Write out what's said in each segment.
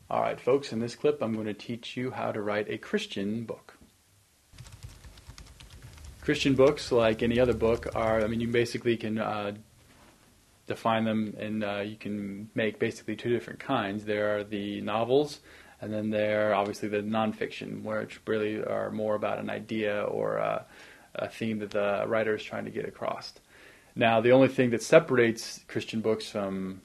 Alright folks, in this clip I'm going to teach you how to write a Christian book. Christian books, like any other book, you basically can define them, and you can make basically two different kinds. There are the novels, and then there are obviously the nonfiction, which really are more about an idea or a theme that the writer is trying to get across. Now, the only thing that separates Christian books from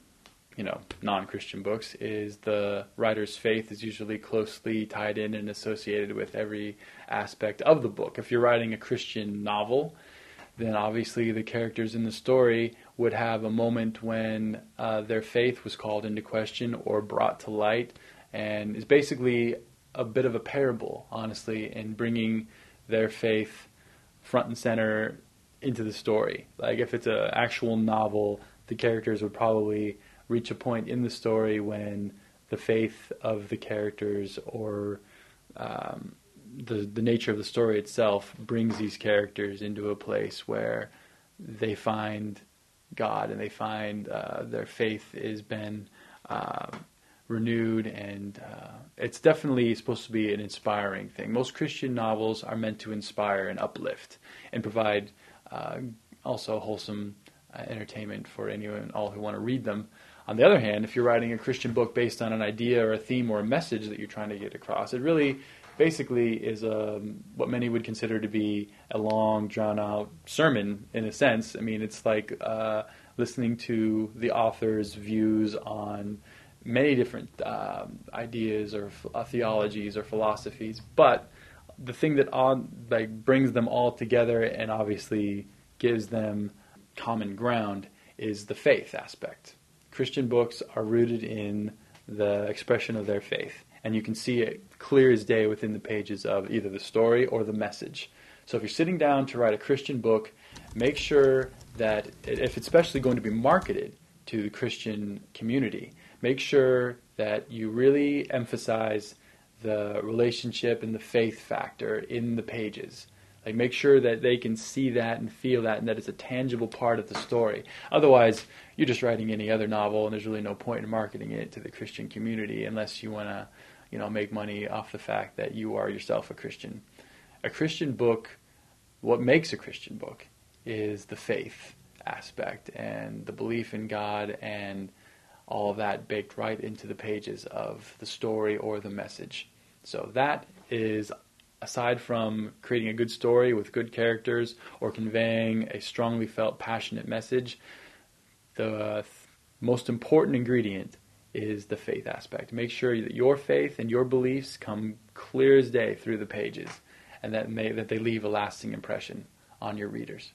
non-Christian books is the writer's faith is usually closely tied in and associated with every aspect of the book. If you're writing a Christian novel, then obviously the characters in the story would have a moment when their faith was called into question or brought to light, and is basically a bit of a parable, honestly, in bringing their faith front and center into the story. Like if it's an actual novel, the characters would probably reach a point in the story when the faith of the characters or the nature of the story itself brings these characters into a place where they find God and they find their faith has been renewed, and it's definitely supposed to be an inspiring thing. Most Christian novels are meant to inspire and uplift and provide also wholesome entertainment for anyone and all who want to read them. On the other hand, if you're writing a Christian book based on an idea or a theme or a message that you're trying to get across, it really basically is what many would consider to be a long, drawn-out sermon in a sense. I mean, it's like listening to the author's views on many different ideas or theologies or philosophies, but the thing that brings them all together and obviously gives them common ground is the faith aspect. Christian books are rooted in the expression of their faith, and you can see it clear as day within the pages of either the story or the message. So if you're sitting down to write a Christian book, make sure that if it's especially going to be marketed to the Christian community, make sure that you really emphasize the relationship and the faith factor in the pages. Like, make sure that they can see that and feel that, and that it's a tangible part of the story. Otherwise, you're just writing any other novel, and there's really no point in marketing it to the Christian community unless you want to, make money off the fact that you are yourself a Christian. A Christian book, what makes a Christian book is the faith aspect and the belief in God and all of that baked right into the pages of the story or the message. So that is, aside from creating a good story with good characters or conveying a strongly felt, passionate message, the most important ingredient is the faith aspect. Make sure that your faith and your beliefs come clear as day through the pages, and that they leave a lasting impression on your readers.